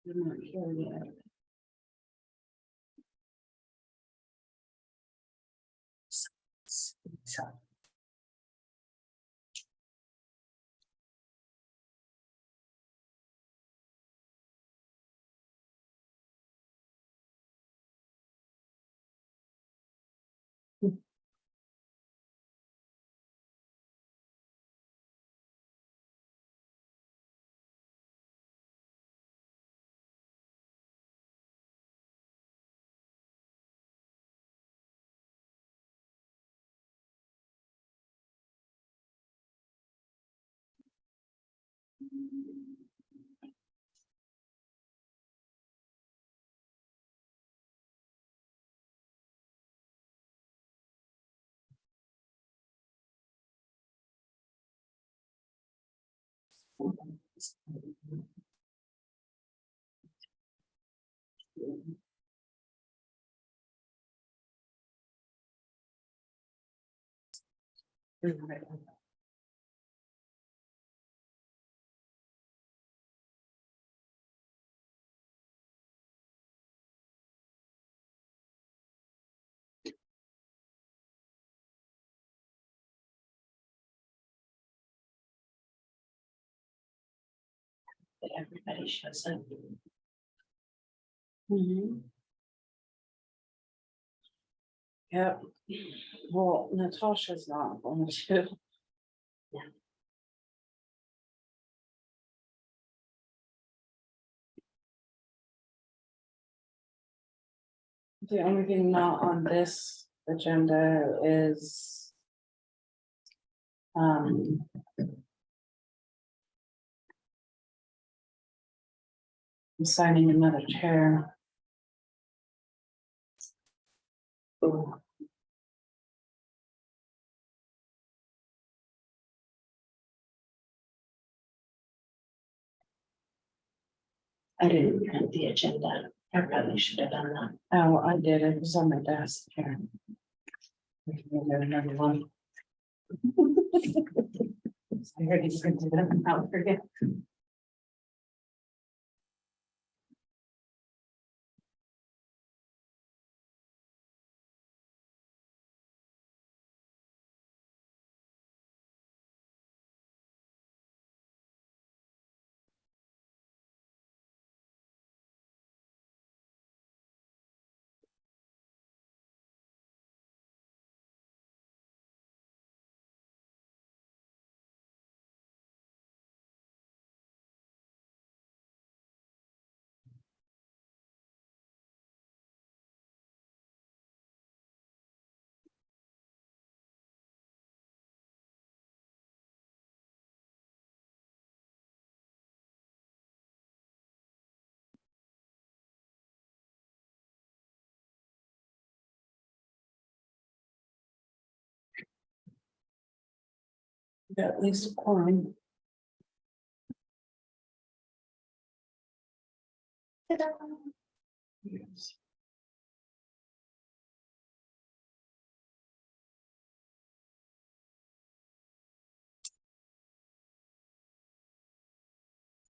I'm not here yet. So. But everybody shows up. Yep. Well, Natasha's not going to. Yeah. The only thing not on this agenda is signing another chair. Ooh. I didn't print the agenda. I probably should have done that. Oh, I did. It was on my desk here. Another one. I heard you printed it. I'll forget. Got at least a quorum. Yes.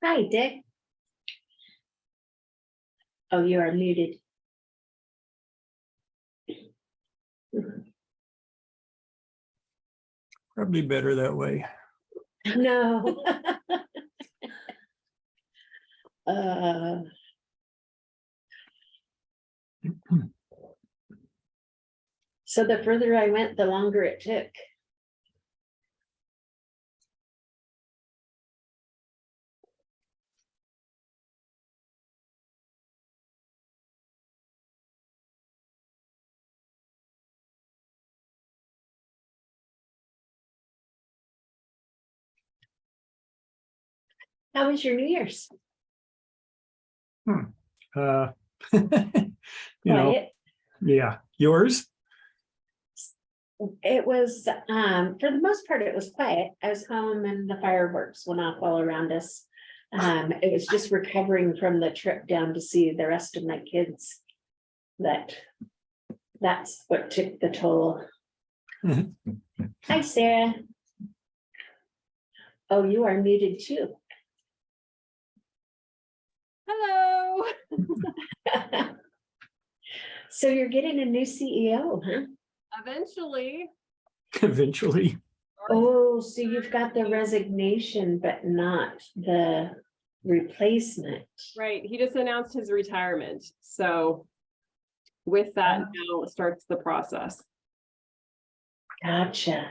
Hi, Dick. Oh, you are muted. Probably better that way. No. So the further I went, the longer it took. How was your New Year's? You know, Quiet. yeah. Yours? It was, for the most part, it was quiet. I was home and the fireworks went off all around us. It was just recovering from the trip down to see the rest of my kids. That's what took the toll. Hi, Sarah. Oh, you are muted too. Hello. So you're getting a new CEO, huh? Eventually. Eventually. Oh, so you've got the resignation, but not the replacement. Right. He just announced his retirement. So with that now starts the process. Gotcha.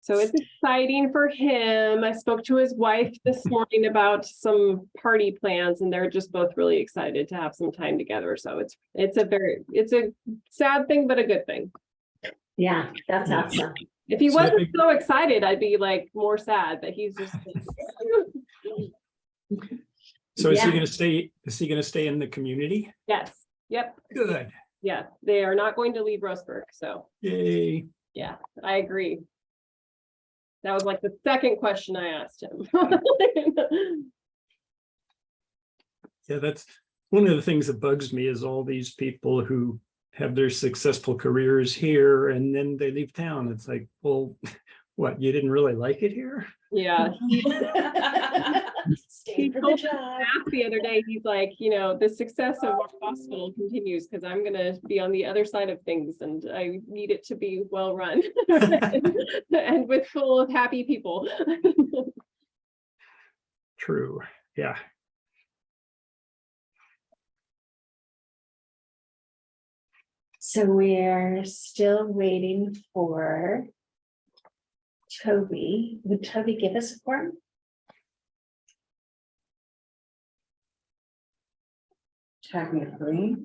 So it's exciting for him. I spoke to his wife this morning about some party plans and they're just both really excited to have some time together. So it's a sad thing, but a good thing. Yeah, that's Yeah. awesome. If he So I wasn't think- so excited, I'd be like more sad, but he's just. So is he Yeah. gonna stay, in the community? Yes, yep, Good. yeah, they are not going to leave Roseburg, so, Yay. yeah, I agree. That was like the second question I asked him. Yeah, that's one of the things that bugs me is all these people who have their successful careers here and then they leave town. It's like, well, what, you didn't really like it here? Yeah, Stay for the job. the other day, he's like, the success of our hospital continues because I'm gonna be on the other side of things and I need it to be well run and with full of happy people. True. Yeah. So we're still waiting for Toby. Would Toby give us a form? Technically,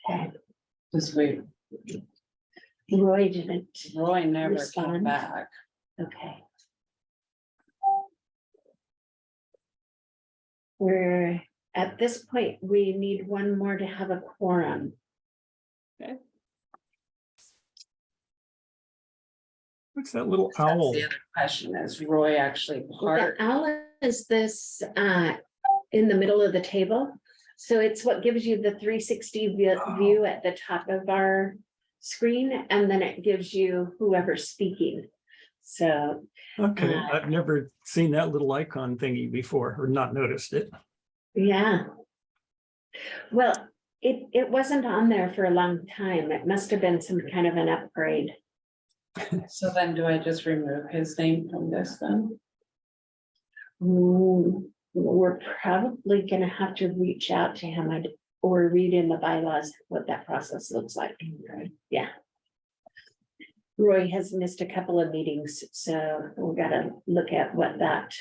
Okay, because Roy didn't. Roy never Respond. came back. Okay. We're, at this point, we need one more to have a quorum. What's that little That's owl? the other question, is Roy actually The part? owl is this in the middle of the table. So it's what gives you the 360 view at the top of our screen, and then it gives you whoever's speaking. So Okay, I've never seen that little icon thingy before or not noticed it. yeah. Well, it wasn't on there for a long time. It must have been some kind of an upgrade. So then do I just remove his name from this then? We're probably gonna have to reach out to him or read in the bylaws what that process looks like. Yeah. Roy has missed a couple of meetings, so we gotta look at what that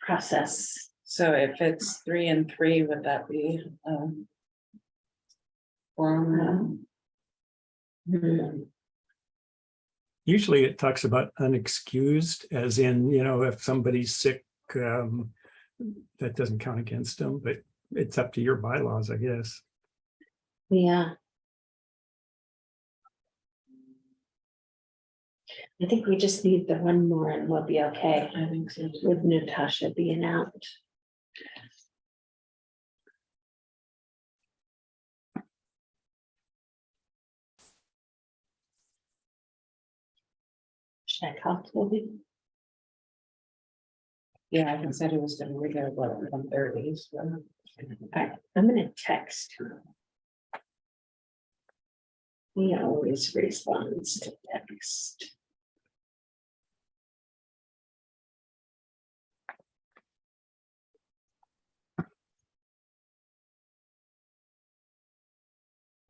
process. So if it's 3 and 3, would that be? Quorum? Usually it talks about unexcused, as in, if somebody's sick, that doesn't count against them, but it's up to your bylaws, I guess. Yeah. I think we just need the one more and we'll be okay I think so. with Natasha being out. Should I call Toby? Yeah, I said it was gonna be there, what, 1:30, so. All right, I'm gonna text. He always responds to text.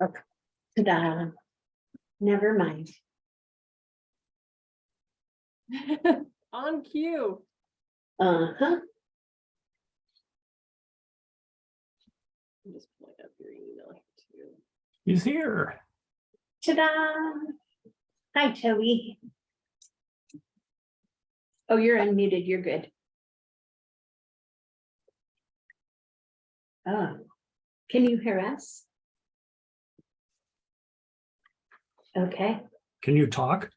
Okay, ta-da. Never mind. On cue. Uh-huh. I'm just pulling up your email here too. He's here. Ta-da! Hi, Toby. Oh, you're unmuted. You're good. Oh, can you hear us? Okay, Can you talk?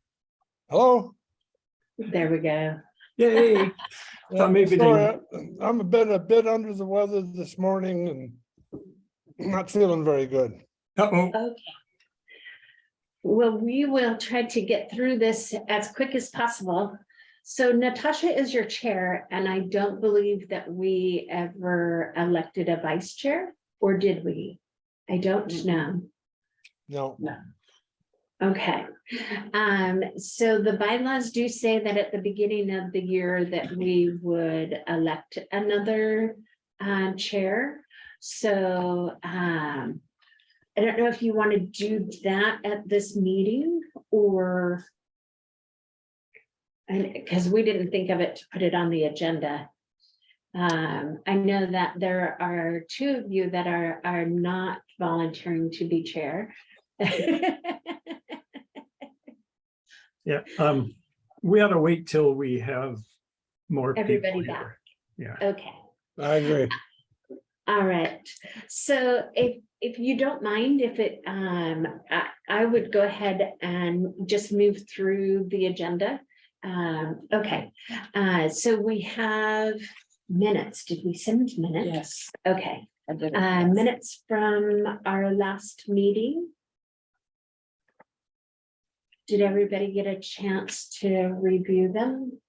Hello? there we go. Yay. Yeah, Thought maybe sorry, I'm a bit under the weather this morning and not feeling very good. Uh-oh. Okay. Well, we will try to get through this as quick as possible. So Natasha is your chair, and I don't believe that we ever elected a vice chair, or did we? I don't know. No, Okay. So the bylaws do say that at the beginning of the year that we would elect another chair. So I don't know if you want to do that at this meeting or. And because we didn't think of it to put it on the agenda. I know that there are two of you that are not volunteering to be chair. Yeah, we ought to wait till we have more people Everybody back. here. Yeah, Okay, I agree. all right. So if you don't mind, if it, I would go ahead and just move through the agenda. Okay, so we have minutes. Did we send minutes? Yes. Okay, I did it. minutes from our last meeting. Did everybody get a chance to review them?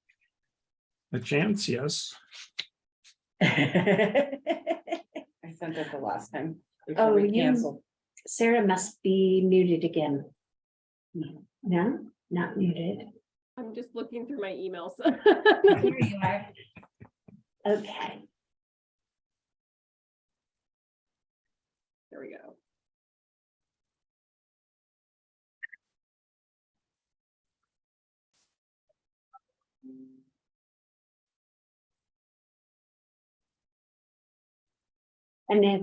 a chance, yes. I sent it the last time. before Oh, we you- canceled. Sarah must be muted again. No, not muted. I'm just looking through my emails. There you are. Okay, There we go. and if,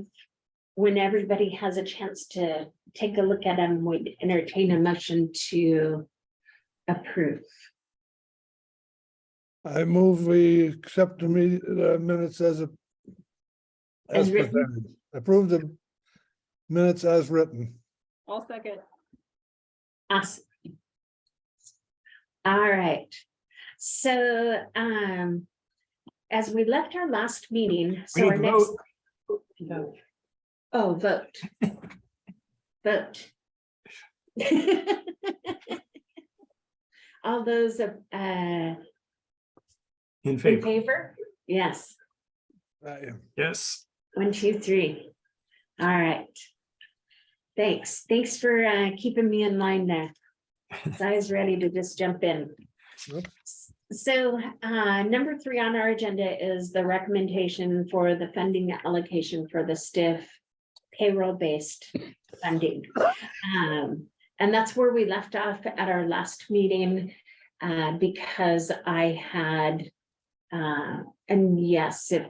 when everybody has a chance to take a look at them, we'd entertain a motion to approve. I move we accept the minutes as As written? presented. Approve the minutes as written. I'll second. Awesome. All right, so, as we left our last meeting, We so need our to next. vote. No. Oh, vote. Vote. All those In in favor, favor? Yes, yes. 1, 2, 3. All right. Thanks for keeping me in line there. So I was ready to just jump in. Yep. So number 3 on our agenda is the recommendation for the funding allocation for the STIF payroll-based funding. And that's where we left off at our last meeting, because I had, and yes, if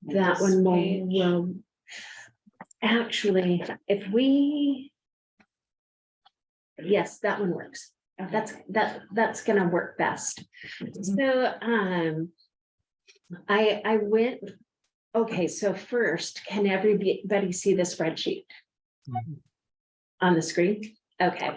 that one will actually, if we, yes, that one works. That's gonna work best. So, I went, okay, so first, can everybody see the spreadsheet on the screen? Okay,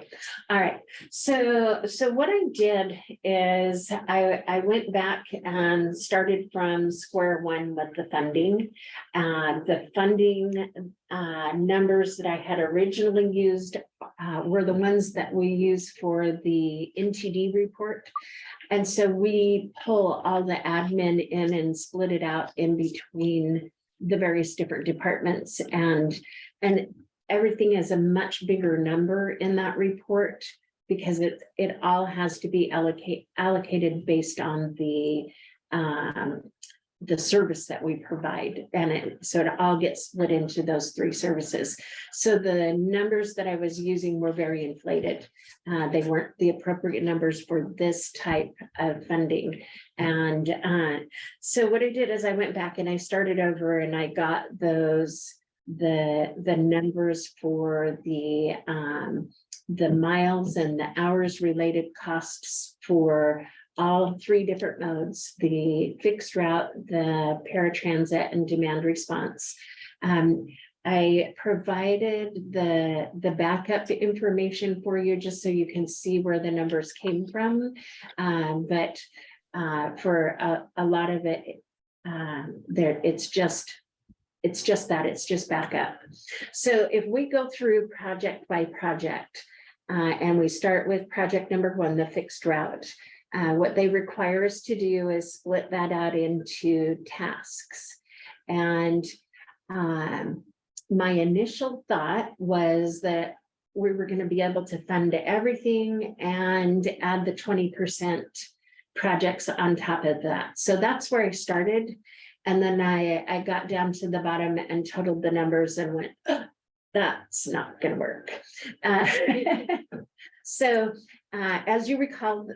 all right. So what I did is I went back and started from square one with the funding. The funding numbers that I had originally used were the ones that we use for the NTD report. And so we pull all the admin in and split it out in between the various different departments, and everything is a much bigger number in that report because it all has to be allocated based on the service that we provide, and so it all gets split into those 3 services. So the numbers that I was using were very inflated. They weren't the appropriate numbers for this type of funding. And so what I did is I went back and I started over and I got those the numbers for the miles and the hours related costs for all 3 different modes, the fixed route, the paratransit, and demand response. I provided the backup information for you just so you can see where the numbers came from. But for a lot of it, it's just backup. So if we go through project by project, And we start with project number 1, the fixed route. What they require us to do is split that out into tasks. And my initial thought was that we were going to be able to fund everything and add the 20% projects on top of that. So that's where I started. And then I got down to the bottom and totaled the numbers and went, "Ugh, that's not going to work." So as you recall,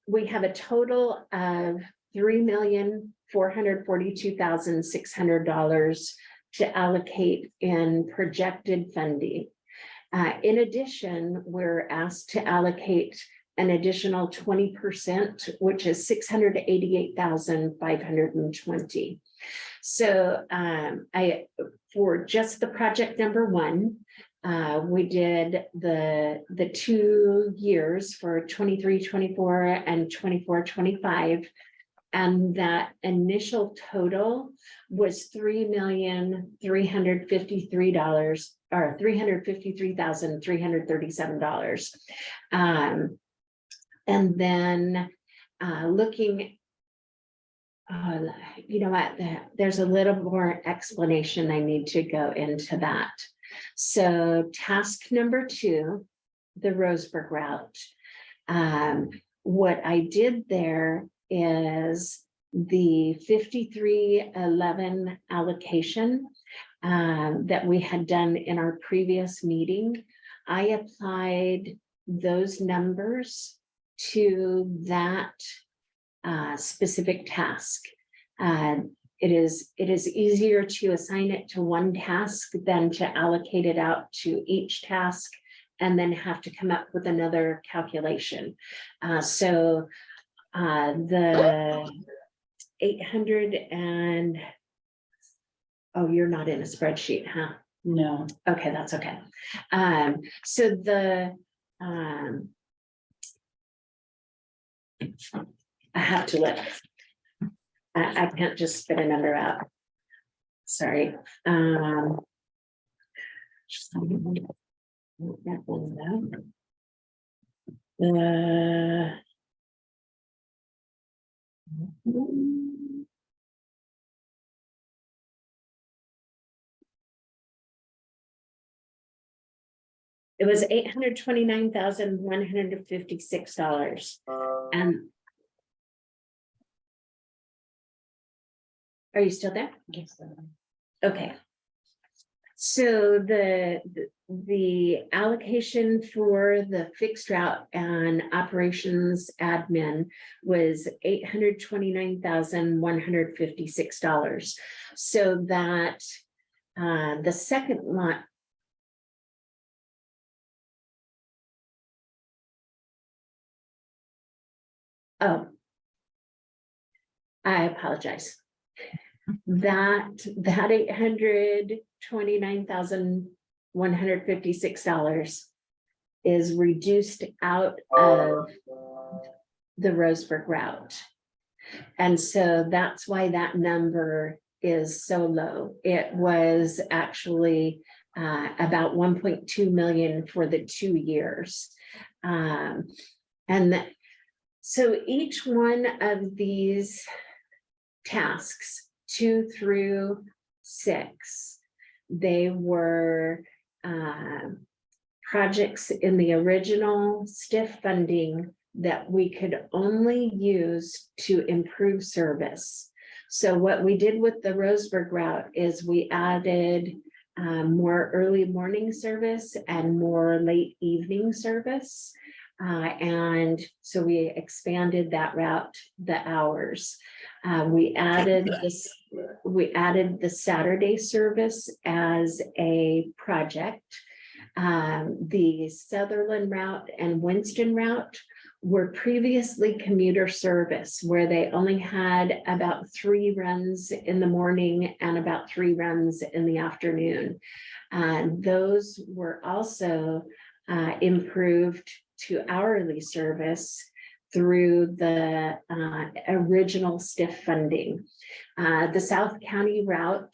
we have a total of $3,442,600 to allocate in projected funding. In addition, we're asked to allocate an additional 20%, which is $688,520. So for just the project number 1, we did the 2 years for 23-24 and 24-25. And that initial total was $3,353,000 or $353,337. And then looking, you know what, there's a little more explanation I need to go into that. So task number 2, the Roseburg route. What I did there is the 5311 allocation that we had done in our previous meeting. I applied those numbers to that specific task. It is easier to assign it to one task than to allocate it out to each task and then have to come up with another calculation. So the 800 and, oh, you're not in a spreadsheet, huh? No. Okay, that's okay. So the I have to look. I can't just spit a number out. Sorry. It was $829,156. And are you still there? Yes. Okay. So the allocation for the fixed route and operations admin was $829,156. So that the second one. Oh, I apologize. That $829,156 is reduced out of the Roseburg route. And so that's why that number is so low. It was actually about 1.2 million for the 2 years. So each one of these tasks, 2 through 6, they were projects in the original STIF funding that we could only use to improve service. So what we did with the Roseburg route is we added more early morning service and more late evening service. And so we expanded that route, the hours. We added the Saturday service as a project. The Sutherlin route and Winston route were previously commuter service, where they only had about 3 runs in the morning and about 3 runs in the afternoon. Those were also improved to hourly service through the original STIF funding. The South County route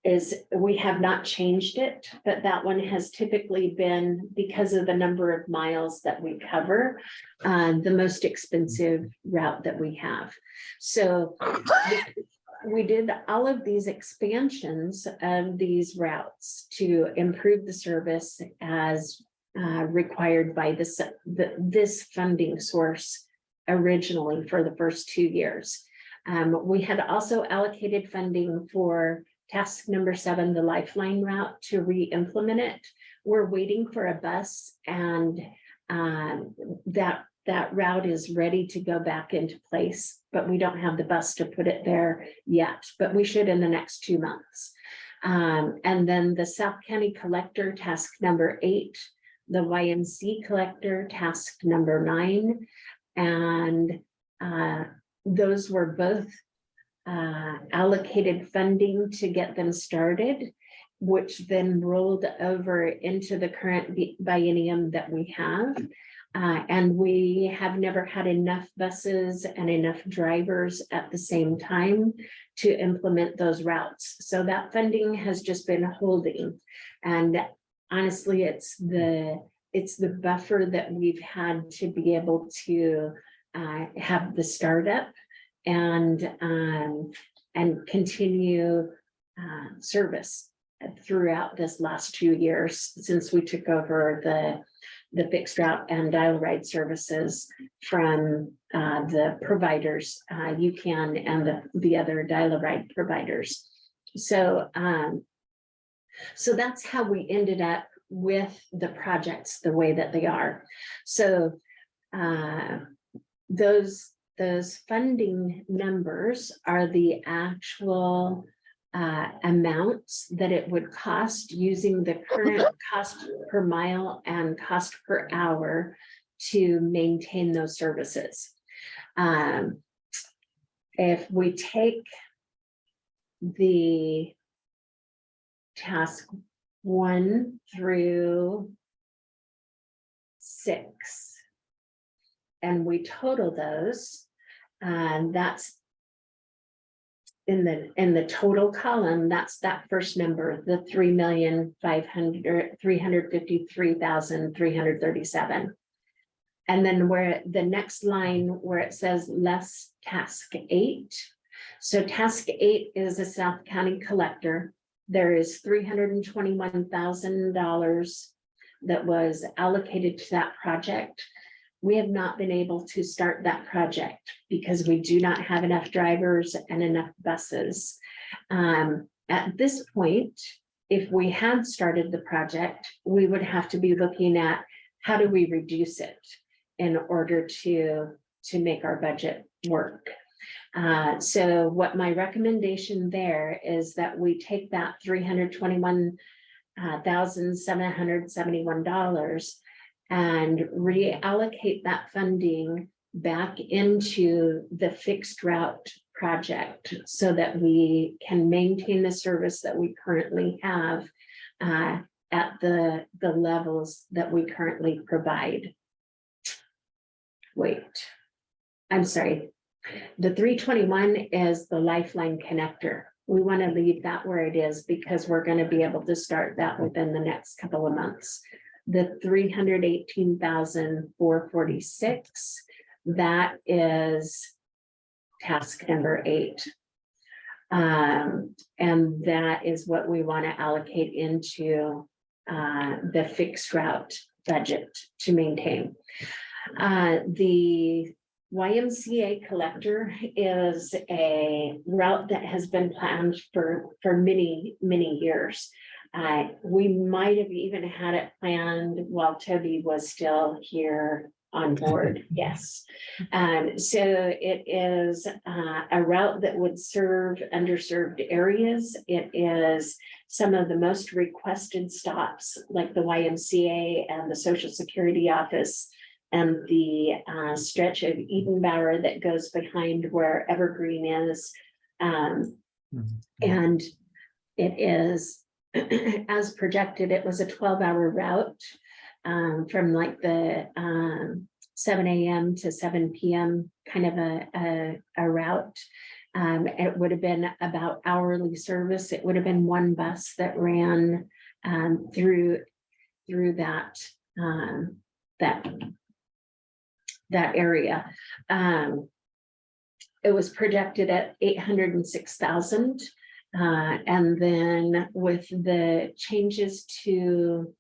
is we have not changed it, but that one has typically been, because of the number of miles that we cover, the most expensive route that we have. So we did all of these expansions of these routes to improve the service as required by this funding source originally for the first 2 years. We had also allocated funding for task number 7, the Lifeline route, to re-implement it. We're waiting for a bus, and that route is ready to go back into place, but we don't have the bus to put it there yet, but we should in the next 2 months. And then the South County Collector, task number 8, the YMC Collector, task number 9, and those were both allocated funding to get them started, which then rolled over into the current biennium that we have. And we have never had enough buses and enough drivers at the same time to implement those routes. So that funding has just been holding. And honestly, it's the buffer that we've had to be able to have the startup and continue service throughout this last 2 years since we took over the fixed route and dial ride services from the providers, UCAN and the other dial ride providers. So so that's how we ended up with the projects the way that they are. So those funding numbers are the actual amounts that it would cost using the current cost per mile and cost per hour to maintain those services. If we take the task 1 through 6 and we total those, that's in the total column, that's that first number, the 3,353,337. And then where the next line where it says less task 8. So task 8 is a South County Collector. There is $321,000 that was allocated to that project. We have not been able to start that project because we do not have enough drivers and enough buses. At this point, if we had started the project, we would have to be looking at how do we reduce it in order to make our budget work. So what my recommendation there is that we take that $321,771 and reallocate that funding back into the fixed route project so that we can maintain the service that we currently have at the levels that we currently provide. Wait, I'm sorry. The 321 is the Lifeline connector. We want to leave that where it is because we're going to be able to start that within the next couple of months. The 318,446, that is task number 8. And that is what we want to allocate into the fixed route budget to maintain. The YMCA Collector is a route that has been planned for many, many years. We might have even had it planned while Toby was still here on board. Yes. So it is a route that would serve underserved areas. It is some of the most requested stops like the YMCA and the Social Security office and the stretch of Edenbauer that goes behind where Evergreen is. And it is, as projected, it was a 12-hour route from like the 7 a.m. to 7 p.m. kind of a route. It would have been about hourly service. It would have been one bus that ran through that that area. It was projected at 806,000. And then with the changes to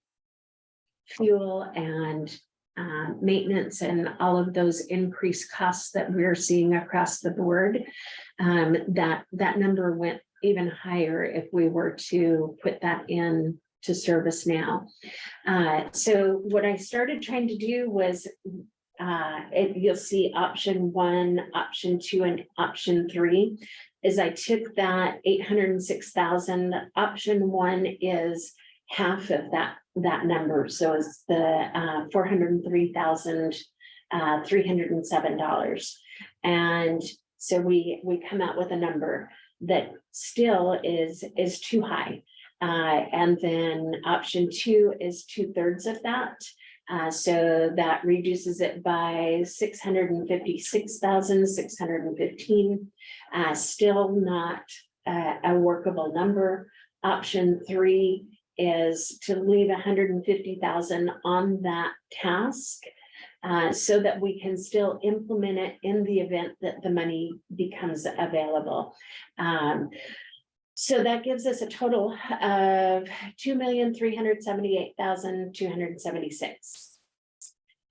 fuel and maintenance and all of those increased costs that we're seeing across the board, that number went even higher if we were to put that in to service now. So what I started trying to do was, you'll see option 1, option 2, and option 3, is I took that 806,000, option 1 is half of that number. So it's the $403,307. And so we come out with a number that still is too high. And then option 2 is 2/3 of that. So that reduces it by 656,615. Still not a workable number. Option 3 is to leave 150,000 on that task, so that we can still implement it in the event that the money becomes available. So that gives us a total of 2,378,276.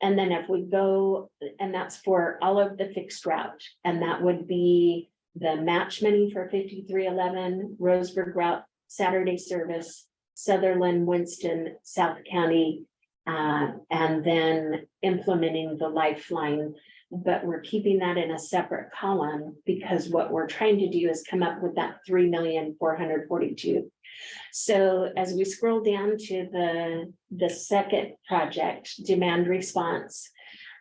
And then if we go, and that's for all of the fixed route, and that would be the match money for 5311, Roseburg route, Saturday service, Sutherlin, Winston, South County, and then implementing the lifeline. But we're keeping that in a separate column because what we're trying to do is come up with that 3,442,000. So as we scroll down to the second project, demand response,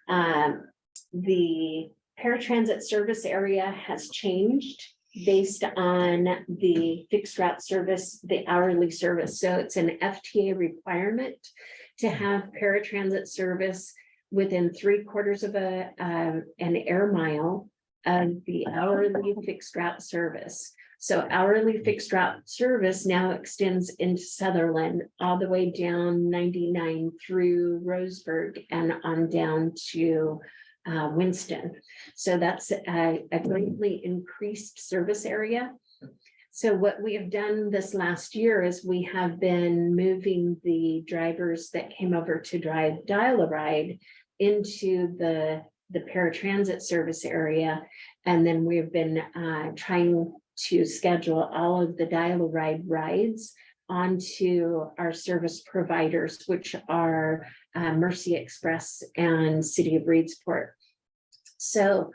the paratransit service area has changed based on the fixed route service, the hourly service. So it's an FTA requirement to have paratransit service within 3/4 of an air mile of the hourly fixed route service. So hourly fixed route service now extends into Sutherlin all the way down 99 through Roseburg and on down to Winston. So that's a greatly increased service area. So what we have done this last year is we have been moving the drivers that came over to drive Dial-A-Ride into the paratransit service area. And then we've been trying to schedule all of the Dial-A-Ride rides onto our service providers, which are Mercy Express and City of Reedsport. So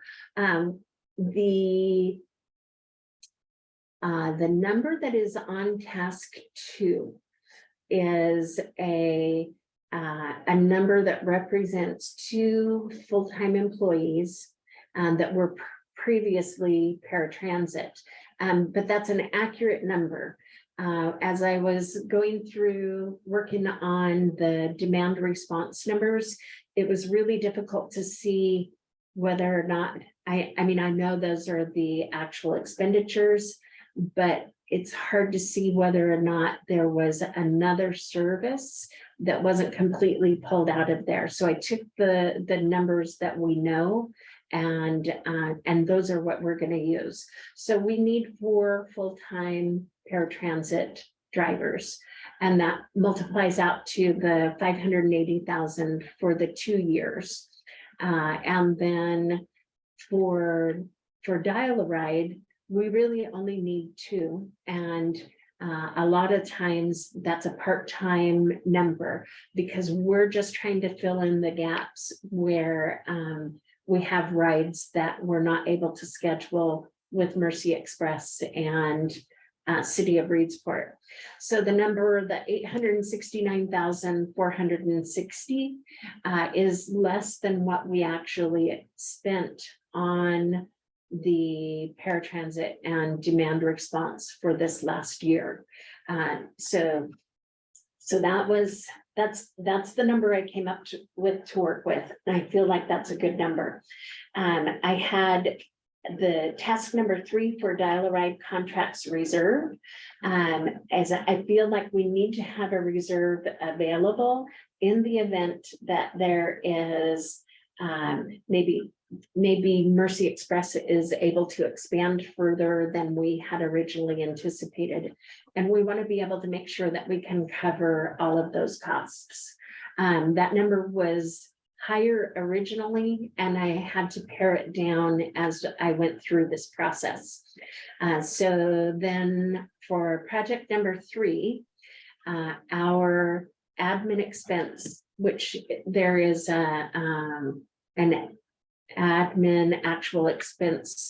the number that is on task 2 is a number that represents 2 full-time employees that were previously paratransit, but that's an accurate number. As I was going through working on the demand response numbers, it was really difficult to see whether or not, I mean, I know those are the actual expenditures, but it's hard to see whether or not there was another service that wasn't completely pulled out of there. So I took the numbers that we know, and those are what we're going to use. So we need 4 full-time paratransit drivers, and that multiplies out to the 580,000 for the 2 years. And then for Dial-A-Ride, we really only need 2. And a lot of times that's a part-time number because we're just trying to fill in the gaps where we have rides that we're not able to schedule with Mercy Express and City of Reedsport. So the number, the 869,460 is less than what we actually spent on the paratransit and demand response for this last year. So that's the number I came up with to work with. And I feel like that's a good number. I had the task number 3 for dial-a-ride contracts reserve. As I feel like we need to have a reserve available in the event that there is maybe Mercy Express is able to expand further than we had originally anticipated. And we want to be able to make sure that we can cover all of those costs. That number was higher originally, and I had to pare it down as I went through this process. So then for project number 3, our admin expense, which there is an admin actual expense,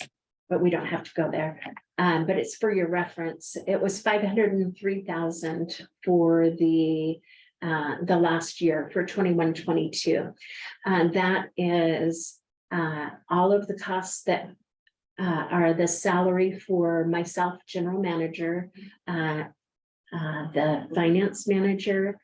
but we don't have to go there. But it's for your reference. It was 503,000 for the last year for 21-22. That is all of the costs that are the salary for myself, general manager, the finance manager,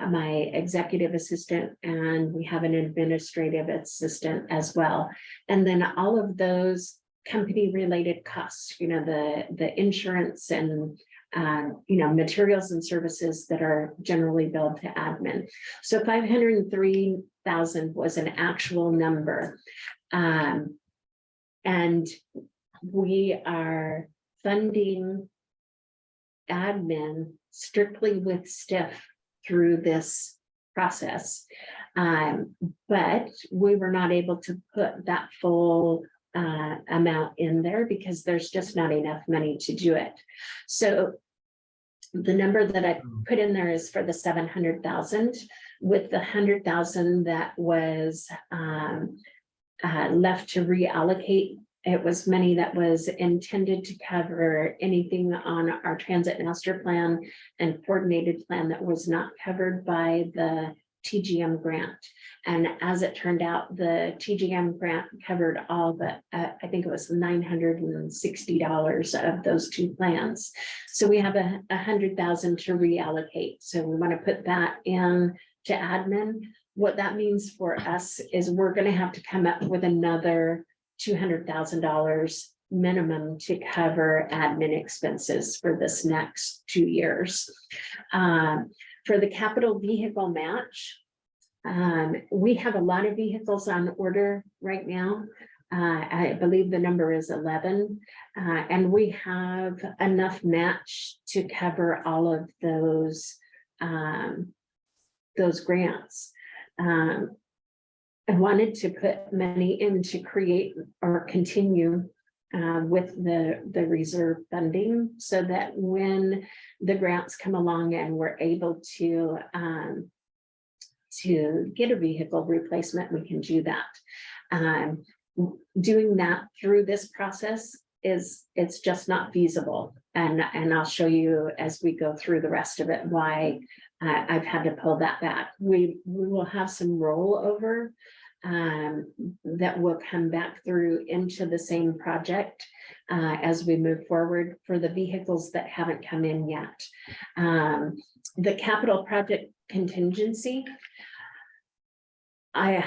my executive assistant, and we have an administrative assistant as well. And then all of those company related costs, the insurance and materials and services that are generally billed to admin. So 503,000 was an actual number. And we are funding admin strictly with STIF through this process. But we were not able to put that full amount in there because there's just not enough money to do it. So the number that I put in there is for the 700,000, with the 100,000 that was left to reallocate. It was money that was intended to cover anything on our transit master plan and coordinated plan that was not covered by the TGM grant. And as it turned out, the TGM grant covered all but I think it was $960 of those 2 plans. So we have 100,000 to reallocate. So we want to put that in to admin. What that means for us is we're going to have to come up with another $200,000 minimum to cover admin expenses for this next 2 years. For the capital vehicle match, we have a lot of vehicles on order right now. I believe the number is 11, and we have enough match to cover all of those grants. I wanted to put money in to create or continue with the reserve funding so that when the grants come along and we're able to get a vehicle replacement, we can do that. Doing that through this process it's just not feasible. And I'll show you as we go through the rest of it why I've had to pull that back. We will have some rollover that will come back through into the same project as we move forward for the vehicles that haven't come in yet. The capital project contingency, I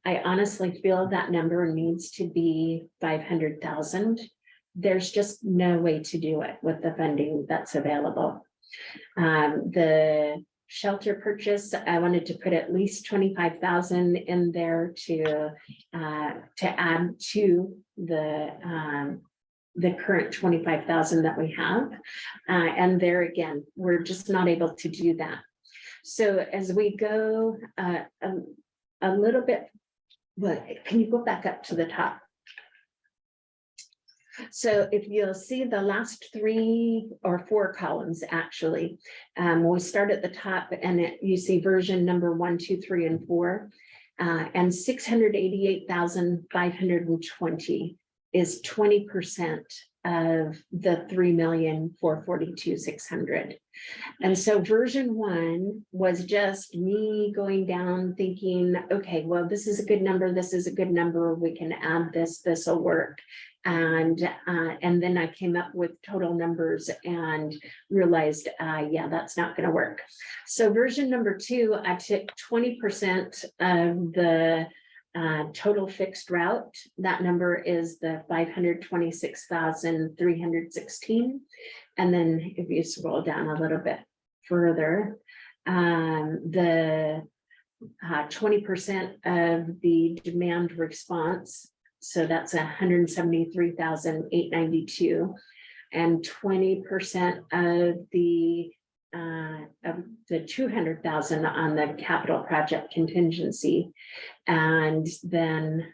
honestly feel that number needs to be 500,000. There's just no way to do it with the funding that's available. The shelter purchase, I wanted to put at least 25,000 in there to add to the current 25,000 that we have. And there again, we're just not able to do that. So as we go a little bit, well, can you go back up to the top? So if you'll see the last 3 or 4 columns, actually, we start at the top and you see version number 1, 2, 3, and 4, and 688,520 is 20% of the 3,442,600. And so version 1 was just me going down thinking, okay, well, this is a good number. This is a good number. We can add this, this will work. And then I came up with total numbers and realized, yeah, that's not going to work. So version number 2, I took 20% of the total fixed route, that number is the 526,316. And then if you scroll down a little bit further, the 20% of the demand response, so that's 173,892, and 20% of the 200,000 on the capital project contingency, and then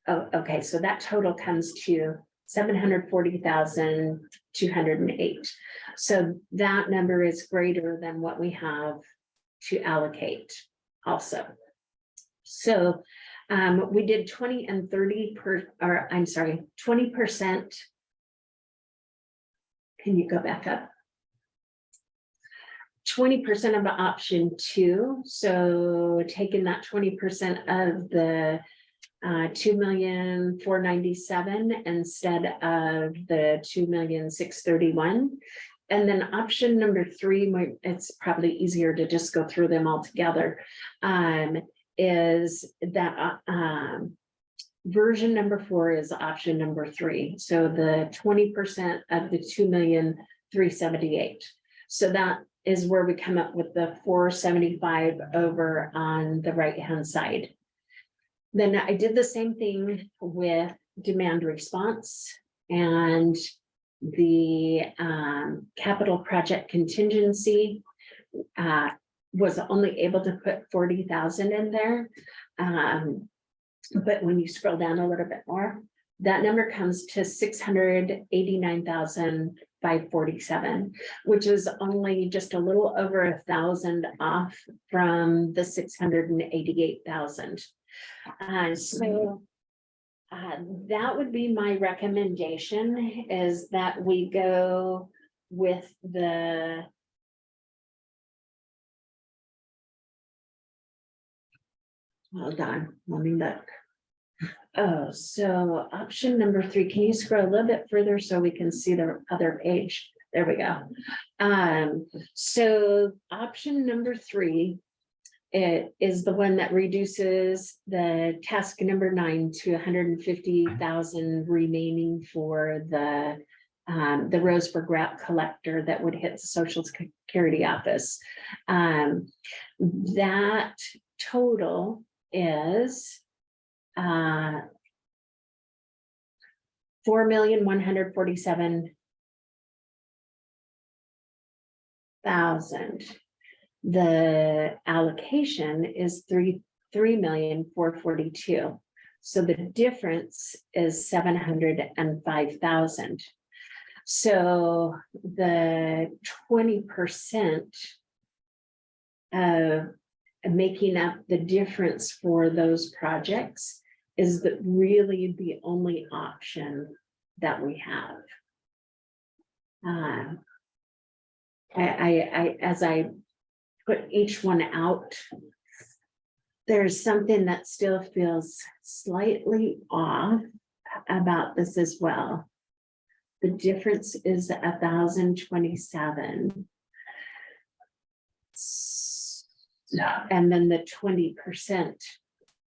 okay, so that total comes to 740,208. So that number is greater than what we have to allocate also. So we did 20 and 30 or I'm sorry, 20%. Can you go back up? 20% of option 2. So taking that 20% of the 2,497,000 instead of the 2,631,000. And then option number 3, it's probably easier to just go through them all together, is that version number 4 is option number 3. So the 20% of the 2,378,000. So that is where we come up with the 475 over on the right-hand side. Then I did the same thing with demand response, and the capital project contingency was only able to put 40,000 in there. But when you scroll down a little bit more, that number comes to 689,547, which is only just a little over 1,000 off from the 688,000. So that would be my recommendation, is that we go with the hold on, let me look. Oh, so option number 3, can you scroll a little bit further so we can see the other page? There we go. So option number 3, it is the one that reduces the task number 9 to 150,000 remaining for the Roseburg route collector that would hit the Social Security office. That total is 4,147,000. The allocation is 3,442,000. So the difference is 705,000. So the 20% of making up the difference for those projects is really the only option that we have. As I put each one out, there's something that still feels slightly off about this as well. The difference is 1,027. And then the 20%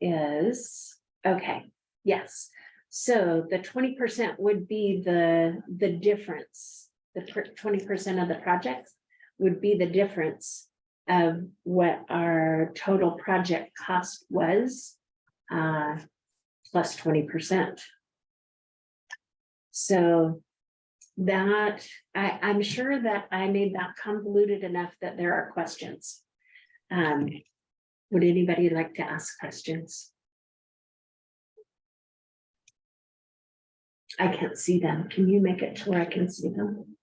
is, okay, yes. So the 20% would be the difference. The 20% of the projects would be the difference of what our total project cost was, plus 20%. So that, I'm sure that I made that convoluted enough that there are questions. Would anybody like to ask questions? I can't see them. Can you make it to where I can see them?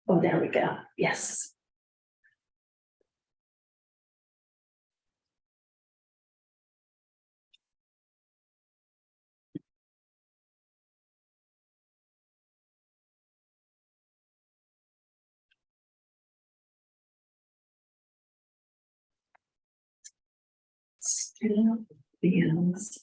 Oh, there we go. Yes. Still feels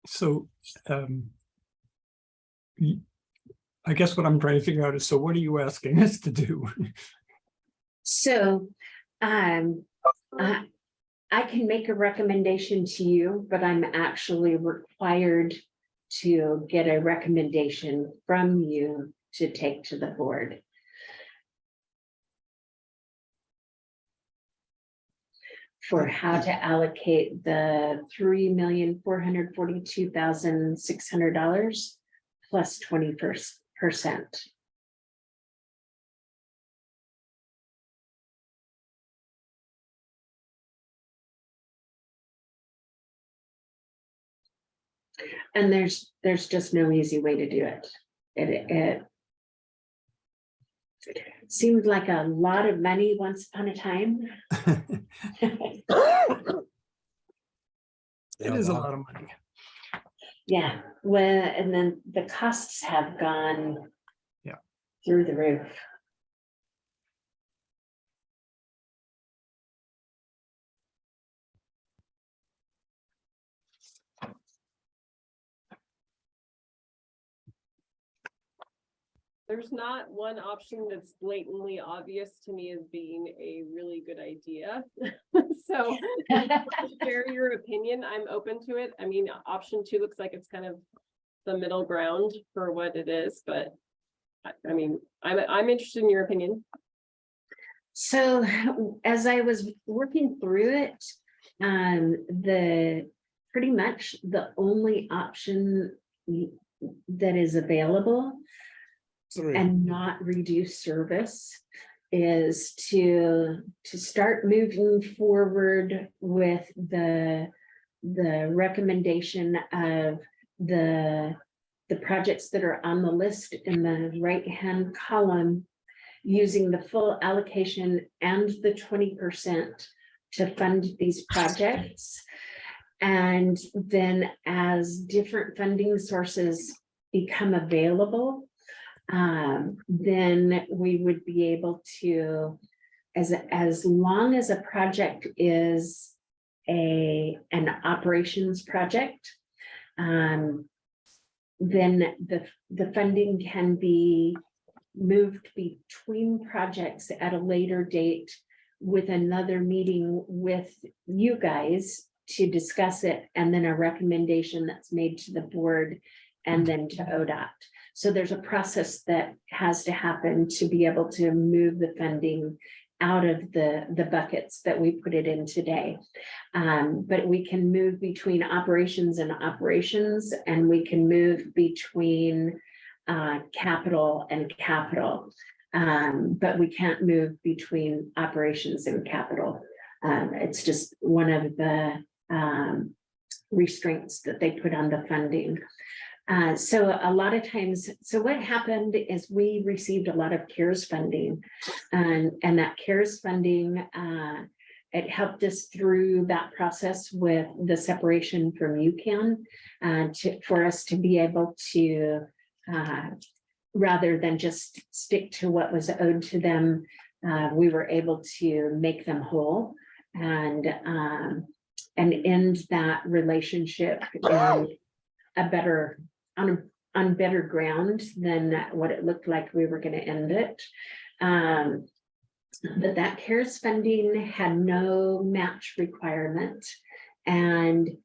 So, I guess what I'm trying to figure out is, so what are you asking us to do? So, I can make a recommendation to you, but I'm actually required to get a recommendation from you to take to the board. For how to allocate the $3,442,600 plus 20%. And there's just no easy way to do it. It seemed like a lot of money once upon a time. It is a lot of money. Yeah, well, and then the costs have gone through the roof. There's not one option that's blatantly obvious to me as being a really good idea. So share your opinion. I'm open to it. I mean, option 2 looks like it's kind of the middle ground for what it is, but I mean, I'm interested in your opinion. So as I was working through it, pretty much the only option that is available and not reduce service is to start moving forward with the recommendation of the projects that are on the list in the right-hand column, using the full allocation and the 20% to fund these projects. And then as different funding sources become available, then we would be able to, as long as a project is an operations project, then the funding can be moved between projects at a later date with another meeting with you guys to discuss it, and then a recommendation that's made to the board and then to ODOT. So there's a process that has to happen to be able to move the funding out of the buckets that we put it in today. But we can move between operations and operations, and we can move between capital and capital. But we can't move between operations and capital. It's just one of the restraints that they put on the funding. So a lot of times, so what happened is we received a lot of CARES funding, and that CARES funding, it helped us through that process with the separation from UCAN, for us to be able to, rather than just stick to what was owed to them, we were able to make them whole and end that relationship in a better, on better ground than what it looked like we were going to end it. But that CARES funding had no match requirement. And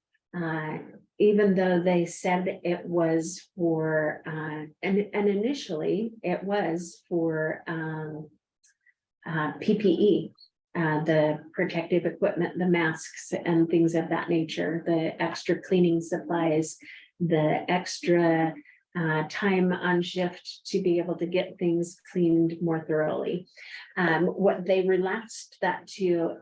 even though they said it was for, and initially it was for PPE, the protective equipment, the masks and things of that nature, the extra cleaning supplies, the extra time on shift to be able to get things cleaned more thoroughly. What they relaxed that to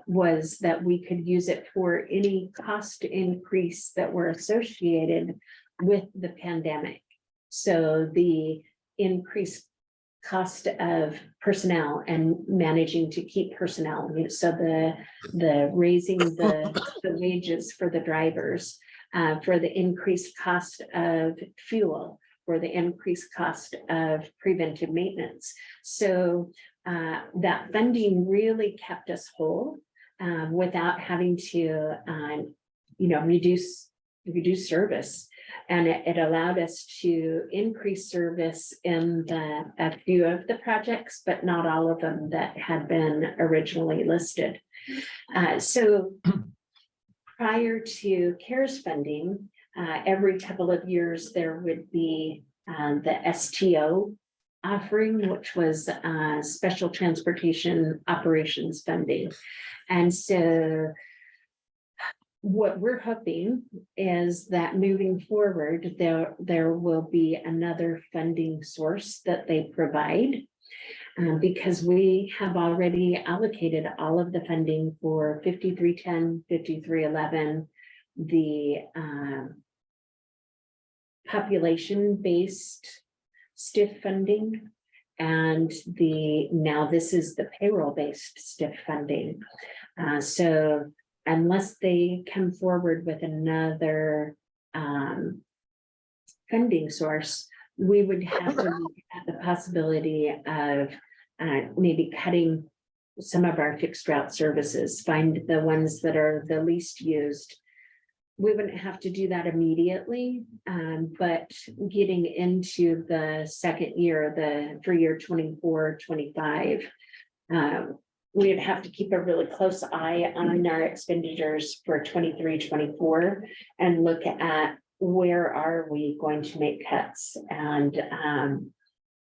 was that we could use it for any cost increase that were associated with the pandemic. So the increased cost of personnel and managing to keep personnel. So the raising the wages for the drivers, for the increased cost of fuel, for the increased cost of preventive maintenance. So that funding really kept us whole without having to, reduce reduce service. And it allowed us to increase service in a few of the projects, but not all of them that had been originally listed. So prior to CARES funding, every couple of years, there would be the STO offering, which was Special Transportation Operations Funding. And so what we're hoping is that moving forward, there will be another funding source that they provide. Because we have already allocated all of the funding for 5310, 5311, the population-based STIF funding, and now this is the payroll-based STIF funding. So unless they come forward with another funding source, we would have to look at the possibility of maybe cutting some of our fixed route services, find the ones that are the least used. We wouldn't have to do that immediately, but getting into the second year, for year 24-25, we'd have to keep a really close eye on our expenditures for 23-24 and look at where are we going to make cuts, and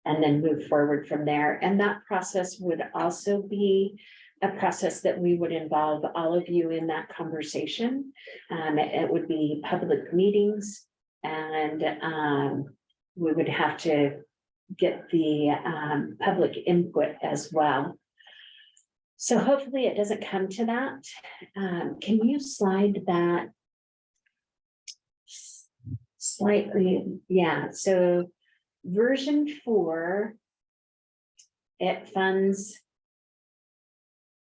then move forward from there. And that process would also be a process that we would involve all of you in that conversation. It would be public meetings, and we would have to get the public input as well. So hopefully it doesn't come to that. Can you slide that slightly? Yeah, so version 4, it funds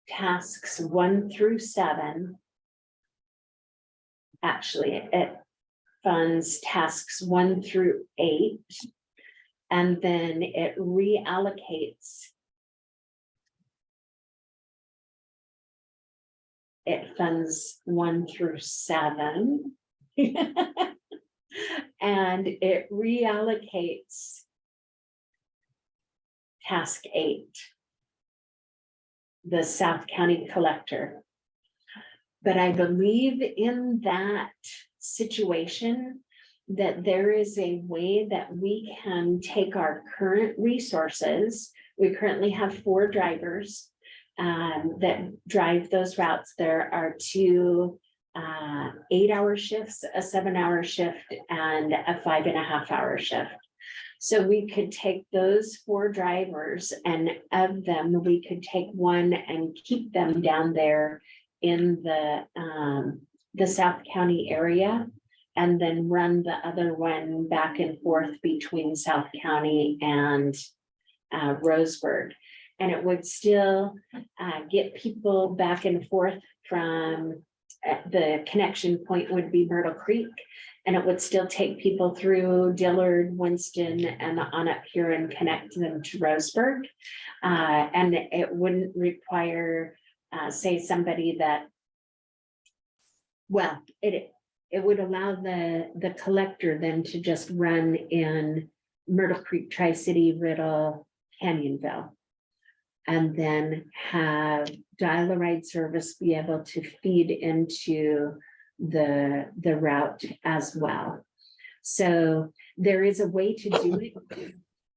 tasks 1 through 7. Actually, it funds tasks 1 through 8, and then it reallocates. It funds 1 through 7. And it reallocates task 8, the South County collector. But I believe in that situation that there is a way that we can take our current resources. We currently have 4 drivers that drive those routes. There are 2 8-hour shifts, a 7-hour shift, and a 5.5-hour shift. So we could take those 4 drivers, and of them, we could take 1 and keep them down there in the South County area, and then run the other one back and forth between South County and Roseburg. And it would still get people back and forth from the connection point would be Myrtle Creek, and it would still take people through Dillard, Winston, and on up here and connect them to Roseburg. And it wouldn't require, say, somebody that, well, it would allow the collector then to just run in Myrtle Creek, Tri-City, Riddle, Canyonville, and then have dial-a-ride service be able to feed into the route as well. So there is a way to do it.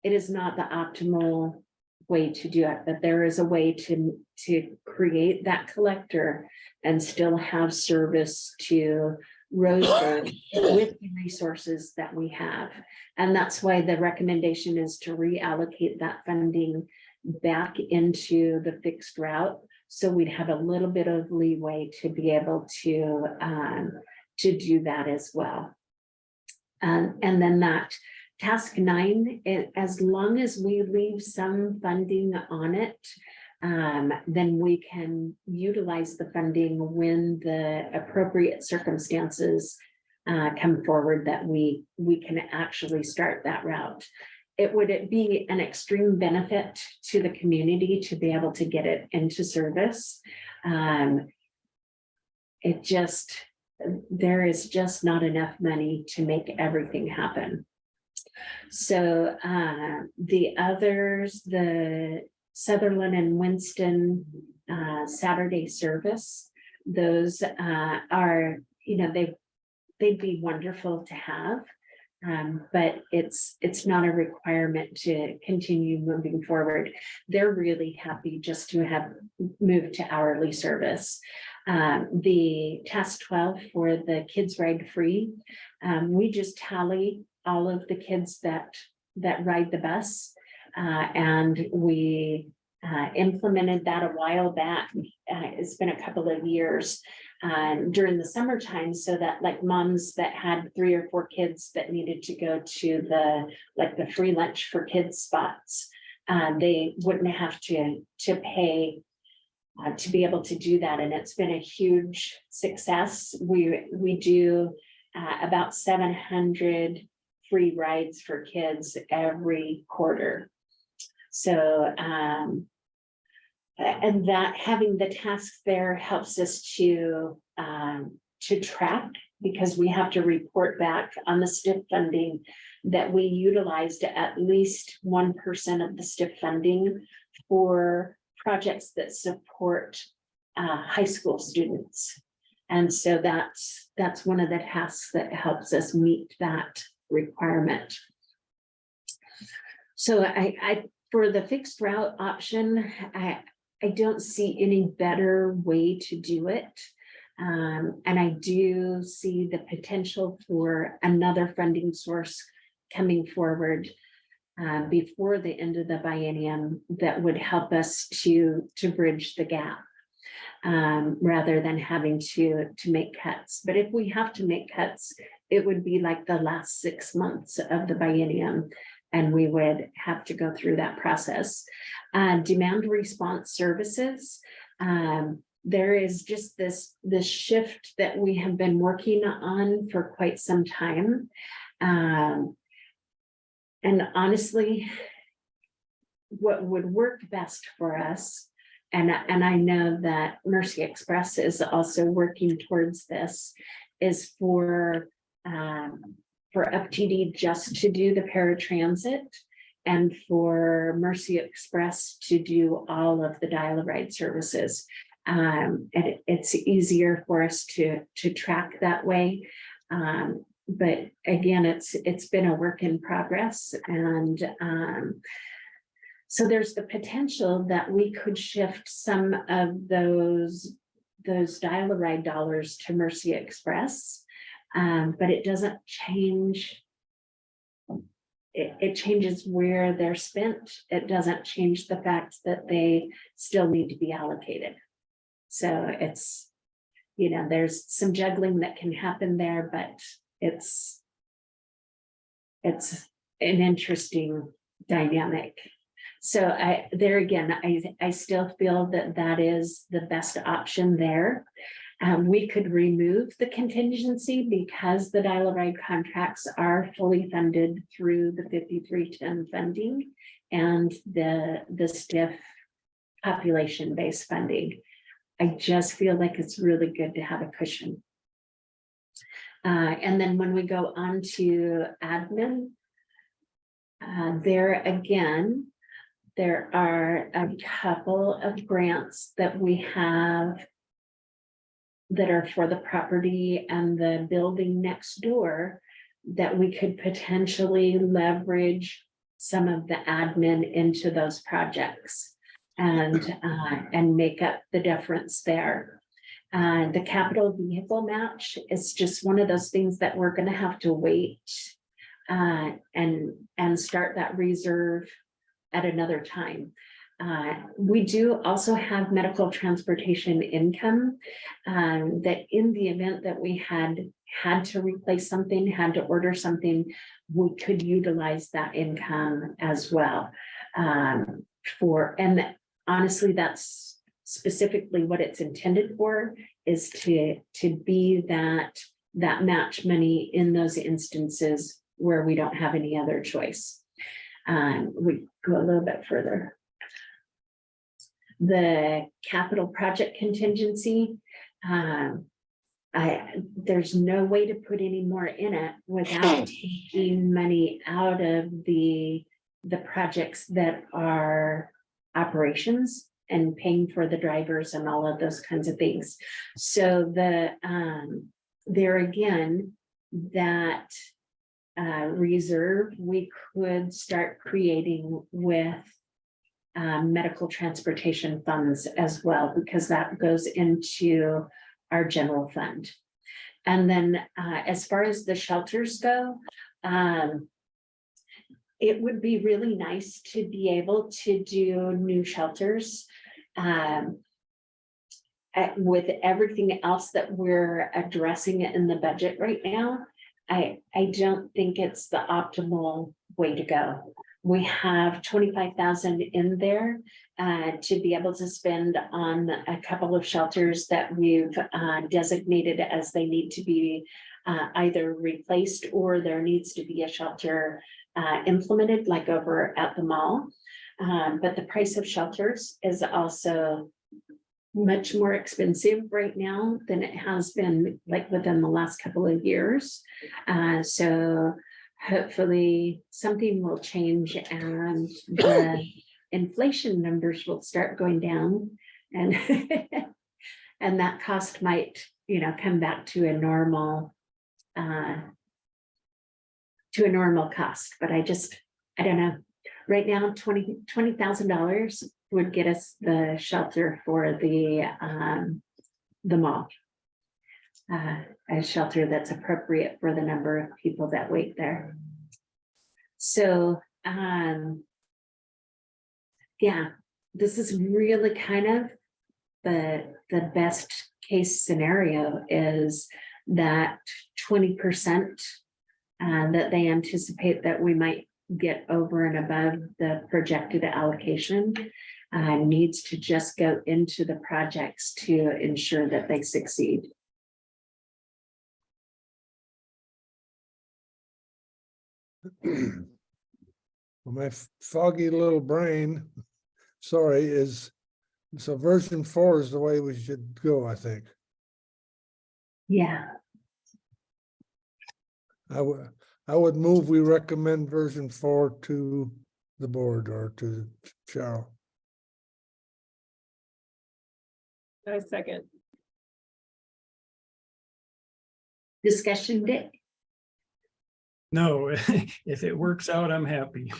It is not the optimal way to do it, but there is a way to create that collector and still have service to Roseburg with the resources that we have. And that's why the recommendation is to reallocate that funding back into the fixed route, so we'd have a little bit of leeway to be able to do that as well. And then that task 9, as long as we leave some funding on it, then we can utilize the funding when the appropriate circumstances come forward that we can actually start that route. It would be an extreme benefit to the community to be able to get it into service. It just, there is just not enough money to make everything happen. So the others, the Sutherlin and Winston Saturday service, those are, they'd be wonderful to have. But it's not a requirement to continue moving forward. They're really happy just to have moved to hourly service. The task 12 for the kids ride free, we just tally all of the kids that ride the bus, and we implemented that a while back. It's been a couple of years during the summertime, so that like moms that had 3 or 4 kids that needed to go to the free lunch for kids spots, they wouldn't have to pay to be able to do that. And it's been a huge success. We do about 700 free rides for kids every quarter. So and that having the tasks there helps us to track, because we have to report back on the STIF funding that we utilized at least 1% of the STIF funding for projects that support high school students. And so that's one of the tasks that helps us meet that requirement. So I for the fixed route option, I don't see any better way to do it. And I do see the potential for another funding source coming forward before the end of the biennium that would help us to bridge the gap, rather than having to make cuts. But if we have to make cuts, it would be like the last 6 months of the biennium, and we would have to go through that process. Demand response services. There is just this shift that we have been working on for quite some time. And honestly, what would work best for us, and I know that Mercy Express is also working towards this, is for UpTD just to do the paratransit, and for Mercy Express to do all of the dial-a-ride services. And it's easier for us to track that way. But again, it's been a work in progress. And so there's the potential that we could shift some of those dial-a-ride dollars to Mercy Express. But it doesn't change. It changes where they're spent. It doesn't change the fact that they still need to be allocated. So it's, there's some juggling that can happen there, but it's an interesting dynamic. So there again, I still feel that is the best option there. We could remove the contingency because the dial-a-ride contracts are fully funded through the 5310 funding and the STIF population-based funding. I just feel like it's really good to have a cushion. And then when we go on to admin, there again, there are a couple of grants that we have that are for the property and the building next door that we could potentially leverage some of the admin into those projects and make up the difference there. The capital vehicle match is just one of those things that we're going to have to wait and start that reserve at another time. We do also have medical transportation income that in the event that we had to replace something, had to order something, we could utilize that income as well. And honestly, that's specifically what it's intended for, is to be that match money in those instances where we don't have any other choice. We go a little bit further. The capital project contingency, there's no way to put any more in it without taking money out of the projects that are operations and paying for the drivers and all of those kinds of things. So there again, that reserve we could start creating with medical transportation funds as well, because that goes into our general fund. And then as far as the shelters go, it would be really nice to be able to do new shelters. With everything else that we're addressing in the budget right now, I don't think it's the optimal way to go. We have 25,000 in there to be able to spend on a couple of shelters that we've designated as they need to be either replaced, or there needs to be a shelter implemented, like over at the mall. But the price of shelters is also much more expensive right now than it has been like within the last couple of years. So hopefully something will change and the inflation numbers will start going down, and and that cost might, come back to a normal cost. But I don't know. Right now, $20,000 would get us the shelter for the mall. A shelter that's appropriate for the number of people that wait there. So, yeah, this is really kind of the best case scenario, is that 20% that they anticipate that we might get over and above the projected allocation needs to just go into the projects to ensure that they succeed. Well, my foggy little brain, sorry, so version 4 is the way we should go, I think. Yeah. I would move we recommend version 4 to the board, or to Cheryl. I second. Discussion, Dick? No, if it works out, I'm happy.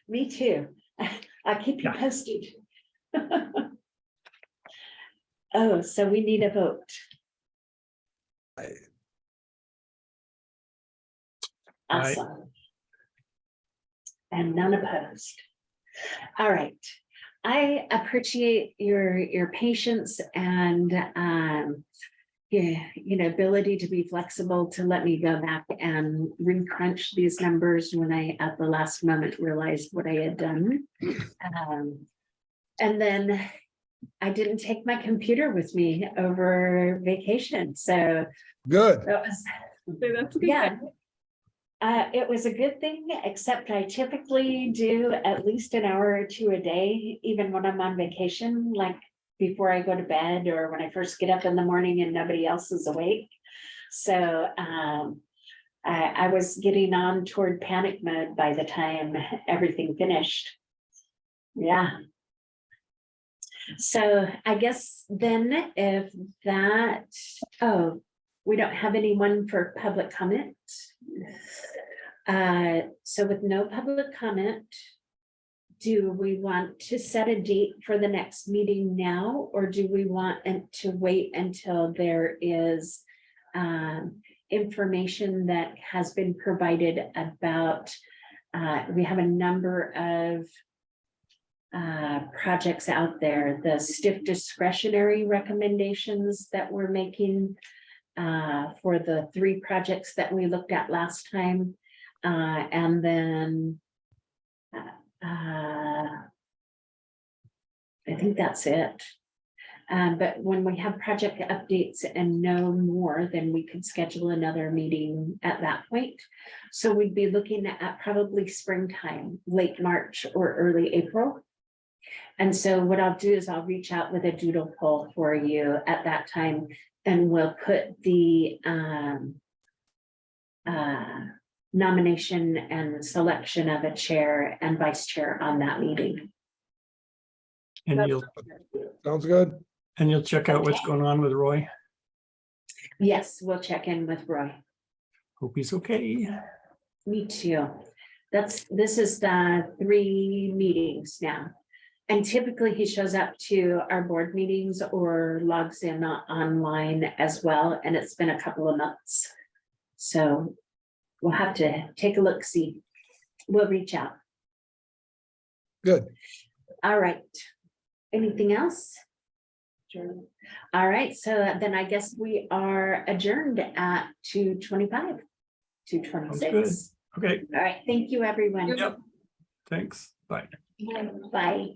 Me too. I'll keep you Yeah. posted. Oh, so we need a vote. Aye. Awesome. And none opposed. All right. I appreciate your patience and ability to be flexible to let me go back and re-crunch these numbers when I at the last moment realized what I had done. And then I didn't take my computer with me over vacation. So Good. that was, That's good. yeah. It was a good thing, except I typically do at least an hour or two a day, even when I'm on vacation, like before I go to bed or when I first get up in the morning and nobody else is awake. So I was getting on toward panic mode by the time everything finished. Yeah. So I guess then if that, we don't have anyone for public comment. So with no public comment, do we want to set a date for the next meeting now, or do we want to wait until there is information that has been provided about, we have a number of projects out there, the STIF discretionary recommendations that we're making for the 3 projects that we looked at last time. And then I think that's it. But when we have project updates and know more, then we could schedule another meeting at that point. So we'd be looking at probably springtime, late March or early April. And so what I'll do is I'll reach out with a doodle poll for you at that time, and we'll put the nomination and selection of a chair and vice chair on that meeting. And Sounds good. you'll check out what's going on with Roy. Yes, we'll check in with Roy. Hope he's okay. Me too. This is the 3 meetings now. And typically he shows up to our board meetings or logs in online as well. And it's been a couple of months. So we'll have to take a look, see. We'll reach out. Good. All right. Anything else? All right, so then I guess we are adjourned at 2:25, 2:26. Okay, All right, thank you, everyone. Yep. Thanks. Bye. Bye.